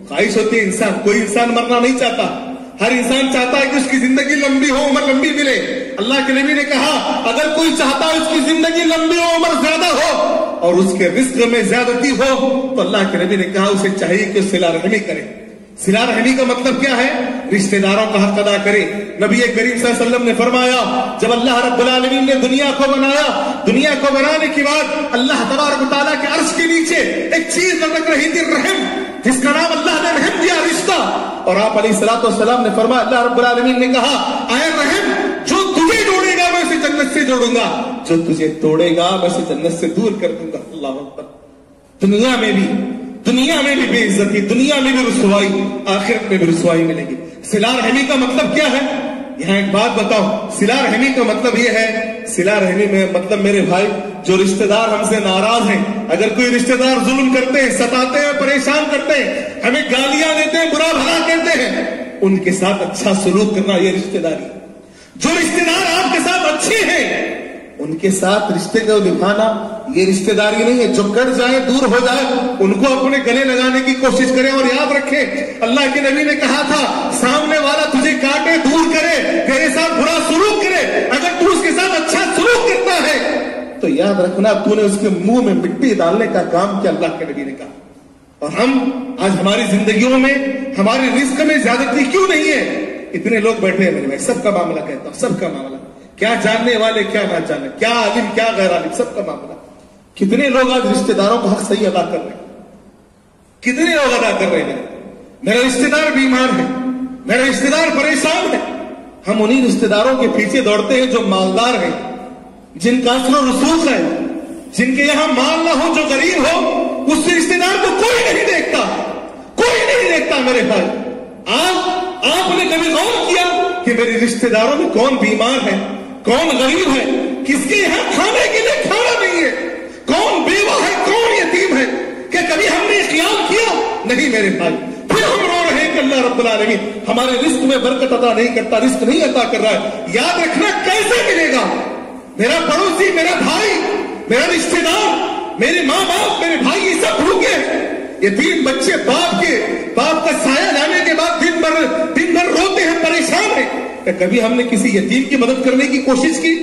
خواہش ہوتی ہے انسان، کوئی انسان مرنا نہیں چاہتا، ہر انسان چاہتا ہے کہ اس کی زندگی لمبی ہو، عمر لمبی ملے۔ اللہ کے نبی نے کہا اگر کوئی چاہتا ہے اس کی زندگی لمبی ہو، عمر زیادہ ہو اور اس کے رزق میں زیادتی ہو، تو اللہ کے نبی نے کہا اسے چاہیے کہ صلہ رحمی کرے۔ صلہ رحمی کا مطلب کیا ہے؟ رشتہ داروں کا حق ادا کرے۔ نبی کریم صلی اللہ علیہ وسلم نے فرمایا جب اللہ رب العالمین نے دنیا کو بنانے کے بعد اللہ تبارک و تعالیٰ کے عرش کے نیچے ایک چیز لٹک رہی تھی، رحم، جس کا نام اللہ نے رحم دیا، رشتہ۔ اور آپ علیہ الصلوۃ والسلام نے فرمایا اللہ رب العالمین نے کہا اے رحم، جو تجھے جوڑے گا میں اسے جنت سے جوڑوں گا، جو تجھے توڑے گا میں اسے جنت سے دور کر دوں گا۔ اللہ اکبر۔ دنیا میں بھی بے عزتی، دنیا میں بھی رسوائی، آخرت میں بھی رسوائی ملے گی۔ صلہ رحمی کا مطلب کیا ہے؟ یہاں ایک بات بتاؤ، صلہ رحمی کا مطلب یہ ہے، صلہ رحمی میں مطلب میرے بھائی جو رشتہ دار ہم سے ناراض ہیں، اگر کوئی رشتہ دار ظلم کرتے ہیں، ستاتے ہیں، پریشان کرتے ہیں، ہمیں گالیاں دیتے ہیں، برا بھلا کہتے ہیں، ان کے ساتھ اچھا سلوک کرنا یہ رشتہ داری۔ جو رشتہ دار آپ کے ساتھ اچھے ہیں ان کے ساتھ رشتے کو نبھانا یہ رشتہ داری نہیں ہے۔ جو کٹ جائے، دور ہو جائے، ان کو اپنے گلے لگانے کی کوشش کریں، اور یاد رکھیں اللہ کے نبی نے کہا تھا سامنے والا تجھے کاٹے، دور کرے، تیرے ساتھ برا سلوک کرے، اگر تو اس کے ساتھ اچھا سلوک کرتا ہے تو یاد رکھنا تو نے اس کے منہ میں مٹی ڈالنے کا کام کیا، اللہ کے نبی نے کہا۔ اور ہم آج ہماری زندگیوں میں، ہمارے رزق میں زیادتی کیوں نہیں ہے؟ اتنے لوگ بیٹھے ہیں میرے بھائی، سب کا معاملہ کہتا ہوں، سب کا معاملہ، کیا جاننے والے کیا نہ جاننے، کیا عالم کیا غیر عالم، سب کا معاملہ۔ کتنے لوگ آج رشتہ داروں کا حق صحیح ادا کر رہے ہیں، کتنے لوگ ادا کر رہے ہیں؟ میرا رشتہ دار بیمار ہے، میرا رشتہ دار پریشان ہے، ہم انہی رشتہ داروں کے پیچھے دوڑتے ہیں جو مالدار ہیں، جن کا اثر و رسوخ ہے، جن کے یہاں مال نہ ہو، جو غریب ہو، اس رشتہ دار کو کوئی نہیں دیکھتا، کوئی نہیں دیکھتا میرے بھائی۔ آپ نے کبھی غور کیا کہ میرے رشتہ داروں میں کون بیمار ہے، کون غریب ہے، کس کے یہاں کھانے کے لیے کھانا نہیں ہے، کون بیوہ ہے، کون یتیم ہے؟ کہ کبھی ہم نے خیال کیا؟ نہیں میرے بھائی۔ پھر ہم رو رہے ہیں کہ اللہ رب العالمین ہمارے رزق میں برکت عطا نہیں کرتا، رزق نہیں عطا کر رہا ہے۔ یاد رکھنا کیسے ملے گا؟ میرا پڑوسی، میرا بھائی، میرا رشتہ دار، میرے ماں باپ، میرے بھائی، یہ سب بھوکے، یتیم بچے باپ کا سایہ جانے کے بعد دن بھر روتے ہیں، پریشان ہیں۔ کہ کبھی ہم نے کسی یتیم کی مدد کرنے کی کوشش کی؟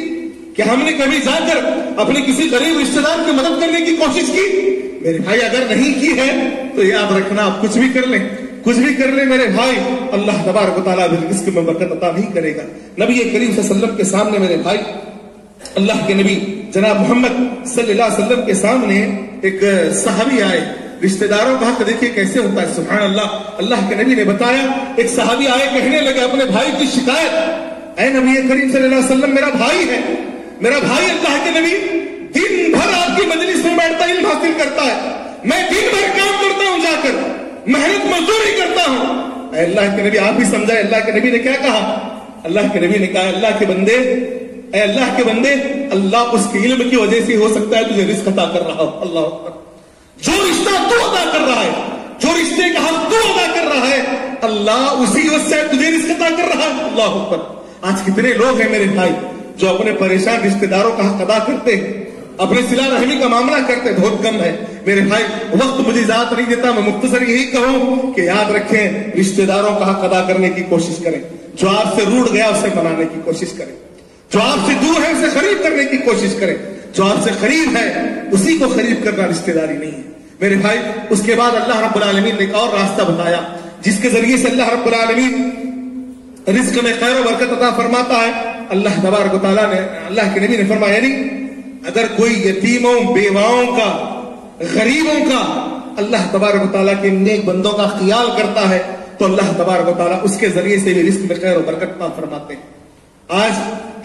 کہ ہم نے کبھی جا کر اپنے کسی غریب رشتہ دار کی مدد کرنے کی کوشش کی؟ میرے بھائی اگر نہیں کی ہے تو یاد رکھنا آپ کچھ بھی کر لیں، کچھ بھی کر لیں میرے بھائی، اللہ تبارک و تعالیٰ بھی رزق میں برکت عطا نہیں کرے گا۔ نبی کریم صلی اللہ علیہ وسلم کے سامنے میرے بھائی، اللہ کے نبی جناب محمد صلی اللہ علیہ وسلم کے سامنے ایک صحابی آئے۔ رشتہ داروں کا حق دیکھیے کیسے ہوتا ہے، سبحان اللہ۔ اللہ کے نبی نے بتایا، ایک صحابی آئے، کہنے لگے اپنے بھائی کی شکایت، اے نبی کریم صلی اللہ علیہ وسلم میرا بھائی ہے، میرا بھائی اللہ کے نبی دن بھر آپ کی مجلس میں بیٹھتا علم حاصل کرتا ہے، میں دن بھر کام کرتا ہوں، جا کر محنت مزدوری کرتا ہوں۔ اے اللہ کے نبی آپ ہی سمجھائے اللہ کے نبی نے کیا کہا؟ اللہ کے نبی نے کہا اللہ کے بندے، اے اللہ کے بندے، اللہ اس کے علم کی وجہ سے ہو سکتا ہے تجھے رزق عطا کر رہا ہو۔ اللہ اکبر۔ جو رشتہ تو ادا کر رہا ہے، جو رشتے کا حق تو ادا کر رہا ہے، اللہ اسی وجہ سے تجھے رزق عطا کر رہا ہے۔ اللہ اکبر۔ آج کتنے لوگ ہیں میرے بھائی جو اپنے پریشان رشتہ داروں کا حق ادا کرتے ہیں، اپنے صلہ رحمی کا معاملہ کرتے، بہت کم ہے میرے بھائی۔ وقت مجھے اجازت نہیں دیتا، میں مختصر یہی کہوں کہ یاد رکھیں رشتہ داروں کا حق ادا کرنے کی کوشش کریں، جو آپ سے روٹ گیا اسے منانے کی کوشش کریں، جو آپ سے دور ہے اسے قریب کرنے کی کوشش کریں، جو آپ سے قریب ہے اسی کو قریب کرنا رشتہ داری نہیں ہے میرے بھائی۔ اس کے بعد اللہ رب العالمین نے ایک اور راستہ بتایا جس کے ذریعے سے اللہ رب العالمین رزق میں خیر و برکت عطا فرماتا ہے۔ اللہ تبارک و تعالیٰ نے، اللہ کے نبی نے فرمایا، یعنی اگر کوئی یتیموں، بیواؤں کا، غریبوں کا اللہ تبارک و تعالیٰ کے نیک بندوں کا خیال کرتا ہے تو اللہ تبارک و تعالیٰ اس کے ذریعے سے بھی رزق میں خیر و برکت عطا فرماتے ہیں۔ آج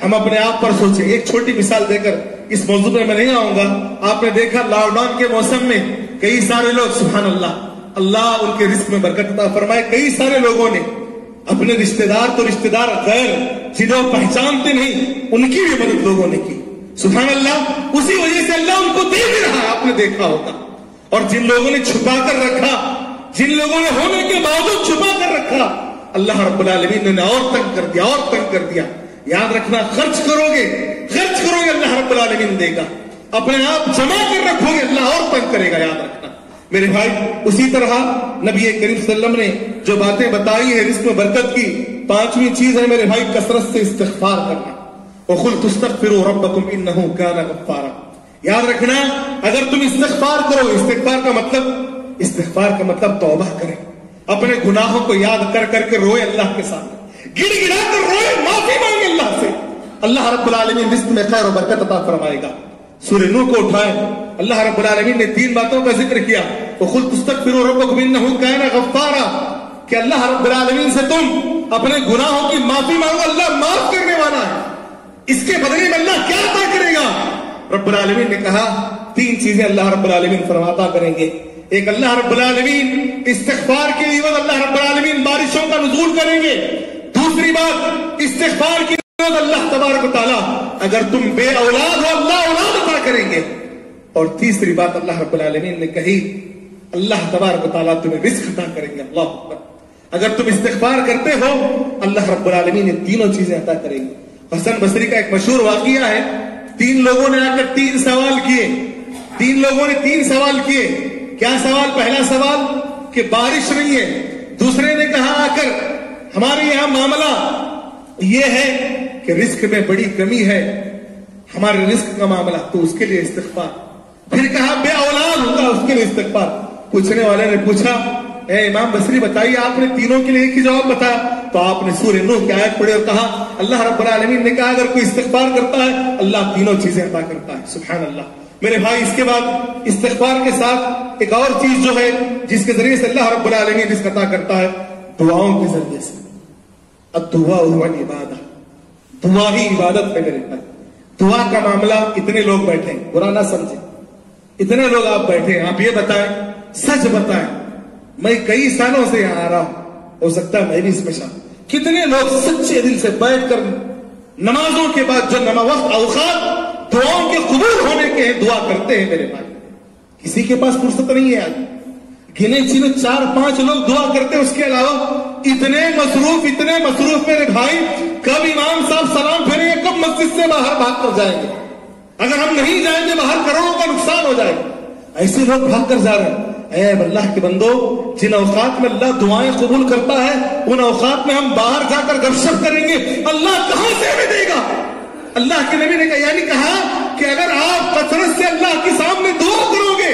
ہم اپنے آپ پر سوچیں، ایک چھوٹی مثال دے کر اس موضوع میں نہیں آؤں گا۔ آپ نے دیکھا لاک ڈاؤن کے موسم میں کئی سارے لوگ، سبحان اللہ، اللہ ان کے رزق میں برکت عطا فرمائے، کئی سارے لوگوں نے اپنے رشتہ دار تو رشتہ دار غیر جنہیں پہچانتے نہیں ان کی بھی مدد لوگوں نے کی، سبحان اللہ۔ اسی وجہ سے اللہ ان کو دے بھی رہا ہے، آپ نے دیکھا ہوگا۔ اور جن لوگوں نے چھپا کر رکھا، جن لوگوں نے ہونے کے باوجود چھپا کر رکھا، اللہ رب العالمین نے اور تنگ کر دیا، اور تنگ کر دیا۔ یاد رکھنا خرچ کرو گے اللہ رب العالمین دے گا، اپنے آپ جمع کر رکھو گے اللہ اور تنگ کرے گا، یاد رکھنا میرے بھائی۔ اسی طرح نبی کریم صلی اللہ علیہ وسلم نے جو باتیں بتائی ہیں رزق میں برکت کی، پانچویں چیز ہے میرے بھائی کثرت سے استغفار کرنا۔ وَقُلْتُ اسْتَغْفِرُوا رَبَّكُمْ إِنَّهُ كَانَ غَفَّارًا۔ یاد رکھنا اگر تم استغفار کرو، استغفار کا مطلب توبہ کریں، اپنے گناہوں کو یاد کر کر کے روئے اللہ کے سامنے، گڑ گڑا کر روئے، معافی مانگے اللہ سے، اللہ رب العالمین رزق میں خیر و برکت عطا فرمائے گا۔ سورہ نوح کو اٹھائے، اللہ رب العالمین نے 3 باتوں کا ذکر کیا۔ وَقُلْتُ اسْتَغْفِرُوا رَبَّكُمْ إِنَّهُ كَانَ غَفَّارًا، کہ اللہ رب العالمین سے تم اپنے گناہوں کی معافی مانگو، اللہ معاف کرنے والا ہے۔ اس کے بدلے میں اللہ کیا عطا کرے گا؟ رب العالمین نے کہا 3 چیزیں اللہ رب العالمین فرماتا کریں گے۔ ایک، اللہ رب العالمین استغفار کے لیے اللہ رب العالمین بارشوں کا نزول کریں گے۔ دوسری بات استغفار کی اللہ تبارک و تعالیٰ اگر تم بے اولاد ہو اللہ اولاد عطا کریں گے. اور تیسری بات اللہ رب العالمین نے کہی اللہ تبارک و تعالیٰ تمہیں رزق عطا کریں گے. اللہ اکبر. اگر تم استغفار کرتے ہو اللہ رب العالمین یہ تینوں چیزیں عطا کریں گے. حسن بصری کا ایک مشہور واقعہ ہے. 3 لوگوں نے آ کر 3 سوال کیے. 3 لوگوں نے 3 سوال کیے. کیا سوال؟ پہلا سوال کہ بارش نہیں ہے. دوسرے نے کہا آ کر ہمارے یہاں معاملہ یہ ہے کہ رزق میں بڑی کمی ہے, ہمارے رزق کا معاملہ, تو اس کے لیے استغفار. پھر کہا بے اولاد ہوگا, اس کے لیے استغفار. پوچھنے والے نے پوچھا اے امام بصری بتائیے آپ نے تینوں کے لیے ایک ہی جواب بتایا. تو آپ نے سورہ نوح کی آیت پڑھی اور کہا اللہ رب العالمین نے کہا اگر کوئی استغفار کرتا ہے اللہ تینوں چیزیں عطا کرتا ہے. سبحان اللہ. میرے بھائی اس کے بعد استغفار کے ساتھ ایک اور چیز جو ہے جس کے ذریعے سے اللہ رب العالمین رزق عطا کرتا ہے, دعاؤں کے ذریعے سے. الدعاء هو العبادہ, دعا ہی عبادت ہے میرے بھائی. دعا کا معاملہ اتنے لوگ بیٹھے ہیں, برا نہ سمجھیں, اتنے لوگ آپ بیٹھے ہیں, آپ یہ بتائیں, سچ بتائیں, میں کئی سالوں سے یہاں آ رہا ہوں, ہو سکتا ہے میں بھی اس میں شامل. کتنے لوگ سچے دل سے بیٹھ کر نمازوں کے بعد جو وقت اوقات دعاؤں کے قبول ہونے کے ہیں دعا کرتے ہیں میرے بھائی. کسی کے پاس فرصت نہیں ہے آج. گنے چنے 4-5 لوگ دعا کرتے ہیں, اس کے علاوہ اتنے مصروف میرے بھائی. کب امام صاحب سلام پھیریں گے, کب مسجد سے باہر بھاگ کر جائیں گے. اگر ہم نہیں جائیں گے باہر کروڑوں کا نقصان ہو جائے گا. ایسے لوگ بھاگ کر جا رہے ہیں. اے اللہ کے بندو, جن اوقات میں اللہ دعائیں قبول کرتا ہے ان اوقات میں ہم باہر جا کر گپ شپ کریں گے, اللہ کہاں سے ہمیں دے گا. اللہ کے نبی نے کہا, یعنی کہا کہ اگر آپ کثرت سے اللہ کے سامنے دعا کرو گے,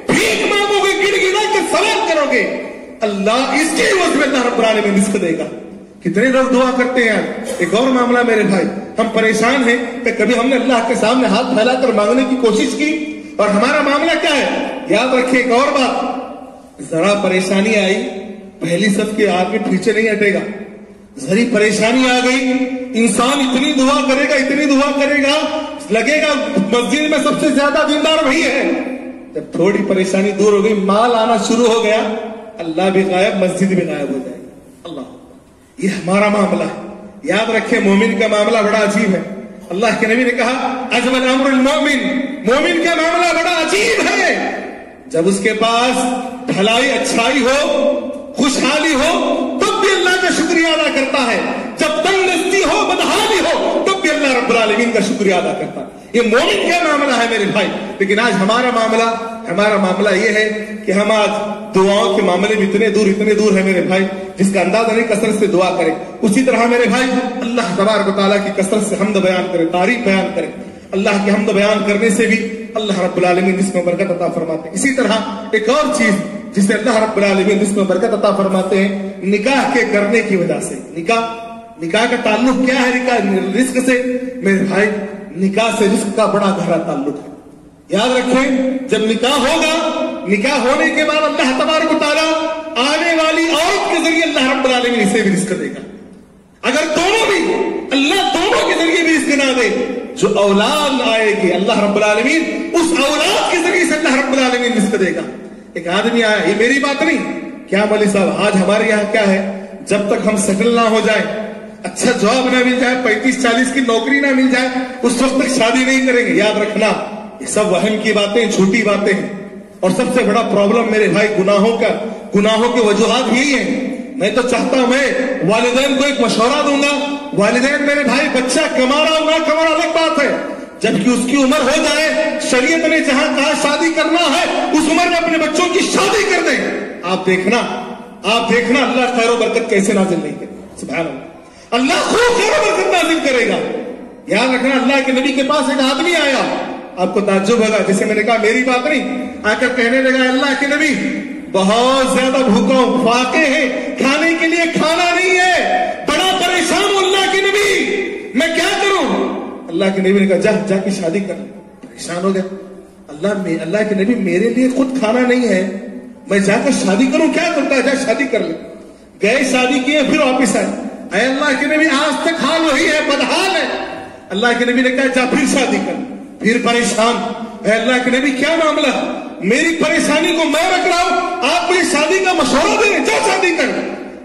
بھیک مانگو گے, گڑ گڑا کر سوال کرو گے, اللہ اس کی عوض میں اللہ رب العالمین رزق دے گا. کتنے لوگ دعا کرتے ہیں. ایک اور معاملہ میرے بھائی, ہم پریشان ہیں کہ کبھی ہم نے اللہ کے سامنے ہاتھ پھیلا کر مانگنے کی کوشش کی اور ہمارا معاملہ کیا ہے. یاد رکھیں ایک اور بات, ذرا پریشانی آئی پہلی صف کے آدمی پیچھے نہیں ہٹے گا. ذری پریشانی آ گئی انسان اتنی دعا کرے گا لگے گا مسجد میں سب سے زیادہ دیندار وہی ہے. جب تھوڑی پریشانی دور ہو گئی, مال آنا شروع ہو گیا, اللہ بھی غائب, مسجد بھی غائب ہو جائے گا. اللہ, یہ ہمارا معاملہ ہے. یاد رکھیں مومن کا معاملہ بڑا عجیب ہے. اللہ کے نبی نے کہا اجمل امر المومن, مومن کا معاملہ بڑا عجیب ہے. جب اس کے پاس بھلائی اچھائی ہو, خوشحالی ہو, تب بھی اللہ کا شکریہ ادا کرتا ہے. جب تنگ دستی ہو, بدحالی ہو, تب بھی اللہ رب العالمین کا شکریہ ادا کرتا ہے. یہ مومن کا معاملہ ہے میرے بھائی. لیکن آج ہمارا معاملہ یہ ہے کہ ہم آج دعاؤں کے معاملے میں اتنے دور ہے میرے بھائی, جس کا اندازہ نہیں کثرت سے دعا کریں. اسی طرح میرے بھائی اللہ تبارک و تعالیٰ کی کثرت سے حمد بیان کریں, تعریف بیان کریں. اللہ کی حمد بیان کرنے سے بھی اللہ رب العالمین جس میں برکت عطا فرماتے ہیں. اسی طرح ایک اور چیز جسے اللہ رب العالمین جس میں برکت عطا فرماتے ہیں, نکاح کے کرنے کی وجہ سے. نکاح کا تعلق کیا ہے رزق سے میرے بھائی؟ نکاح سے رزق کا بڑا گہرا تعلق ہے. یاد رکھیں جب نکاح ہوگا, نکاح ہونے کے بعد اللہ تبارک و تعالیٰ آنے والی عورت کے ذریعے اللہ رب العالمین اسے بھی رزق دے گا. اگر دونوں بھی اللہ دونوں کے ذریعے بھی رزق نہ دے, جو اولاد آئے گی اللہ رب العالمین اس اولاد کے ذریعے سے اللہ رب العالمین رزق دے گا. ایک آدمی آیا, یہ میری بات نہیں, کیا مولوی صاحب آج ہمارے یہاں کیا ہے, جب تک ہم سیٹل نہ ہو جائیں, اچھا جاب نہ مل جائے, 35-40 کی نوکری نہ مل جائے, اس وقت تک شادی نہیں کریں گے. یاد رکھنا یہ سب وہم کی باتیں, جھوٹی باتیں ہیں. اور سب سے بڑا پرابلم میرے بھائی گناہوں کے وجوہات یہی ہیں. میں تو چاہتا ہوں میں والدین کو ایک مشورہ دوں گا, والدین میرے بھائی بچہ کما رہا ہو نہ کما رہا الگ بات ہے, جبکہ اس کی عمر ہو جائے, شریعت نے جہاں کہا شادی کرنا ہے اس عمر میں اپنے بچوں کی شادی کر دیں. آپ دیکھنا اللہ خیر و برکت کیسے نازل نہیں کرے. سبحان اللہ, اللہ خوب خیر و برکت نازل کرے گا. یاد رکھنا اللہ کے نبی کے پاس ایک آدمی آیا, آپ کو تعجب ہوگا, جسے میں نے کہا میری بات نہیں, آ کر کہنے لگا اللہ کے نبی بہت زیادہ بھوکا ہوں, فاقے ہیں, کھانے کے لیے کھانا نہیں ہے, بڑا پریشان ہوں اللہ کے نبی, میں کیا کروں؟ اللہ کے نبی نے کہا جا کے شادی کر. پریشان ہو گیا, اللہ کے نبی میرے لیے خود کھانا نہیں ہے, میں جا کر شادی کروں, کیا کرتا ہے, جا شادی کر لے. گئے شادی کیے, پھر واپس آئے. اے اللہ کے نبی آج تک حال وہی ہے, بدحال ہے. اللہ کے نبی نے کہا جا پھر شادی کر. پھر پریشان, اے اللہ کے نبی کیا معاملہ, میری پریشانی کو میں رکھ رہا ہوں, آپ مجھے شادی کا مشورہ دے رہے, جا شادی کر.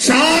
4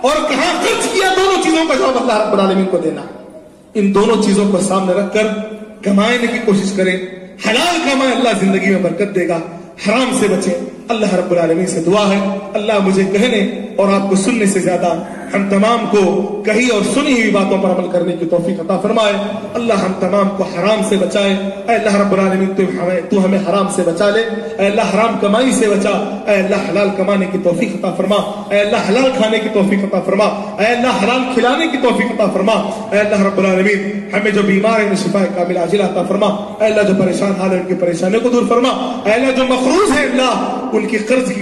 اور کہاں خرچ کیا، دونوں چیزوں کا جواب اللہ رب العالمین کو دینا۔ ان دونوں چیزوں کو سامنے رکھ کر کمانے کی کوشش کریں، حلال کمائیں، اللہ زندگی میں برکت دے گا، حرام سے بچیں۔ اللہ رب العالمین سے دعا ہے اللہ مجھے کہنے اور آپ کو سننے سے زیادہ ہم تمام کو کہی اور سنی ہوئی باتوں پر عمل کرنے کی توفیق عطا فرمائے۔ اللہ ہم تمام کو حرام سے بچائے۔ اے اللہ رب العالمین تو ہمیں حرام سے بچا لے۔ اے اللہ حرام کمائی سے بچا۔ اے اللہ حلال کمانے کی توفیق عطا فرما۔ اے اللہ حلال کھانے کی توفیق عطا فرما۔ اے اللہ حلال کھلانے کی توفیق عطا فرما۔ اے اللہ رب العالمین ہمیں جو بیمار ہیں شفا کامل عاجلہ عطا فرما۔ اے اللہ جو پریشان حال ہے ان کی پریشانیوں کو دور فرما۔ اے اللہ جو مقروض ہے اللہ ان کی قرض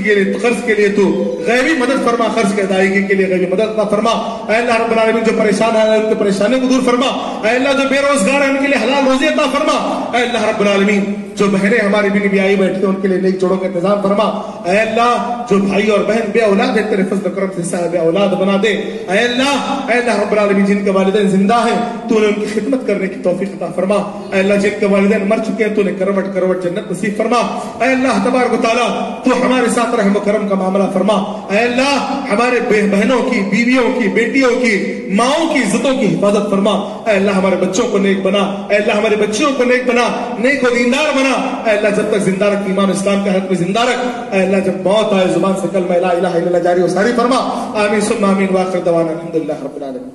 کے لیے تو غیبی مدد فرما، قرض کی ادائیگی کے لیے غیبی مدد عطا فرما۔ اے اللہ رب العالمین جو پریشان ہے ان کی پریشانیوں کو دور فرما۔ اے اللہ جو بے روزگار ہیں ان کے لیے حلال روزی عطا فرما۔ اے اللہ رب العالمین جو بہنیں ہماری بن بیائی بیٹھتی ہیں ان کے لیے نیک جوڑوں کا انتظام فرما۔ اے اللہ جو بھائی اور بہن بے اولاد ہے تیرے فضل و کرم سے صاحب اولاد بنا دے۔ اے اللہ رب العالمین جن کے والدین زندہ ہیں تو انہیں ان کی خدمت کرنے کی توفیق عطا فرما۔ اے اللہ جن کے والدین مر چکے ہیں تو انہیں کروٹ کروٹ جنت نصیب فرما۔ اے اللہ تبارک و تعالیٰ تو ہمارے ساتھ رحم و کرم کا معاملہ فرما۔ اے اللہ ہمارے بہنوں کی، بیویوں کی، بیٹیوں کی، ماؤں کی عزتوں کی حفاظت فرما۔ اے اللہ ہمارے بچوں کو نیک بنا۔ اے اللہ ہمارے بچیوں کو نیک بنا، نیک و دیندار بنا۔ اے اللہ جب تک زندہ رکھ ایمان اسلام کے حق میں زندہ رکھ۔ اے اللہ جب موت آئے زبان سے کلمہ لا الہ الا اللہ جاری و ساری فرما۔ آمین ثم آمین، واخر دعوانا الحمدللہ رب العالمین۔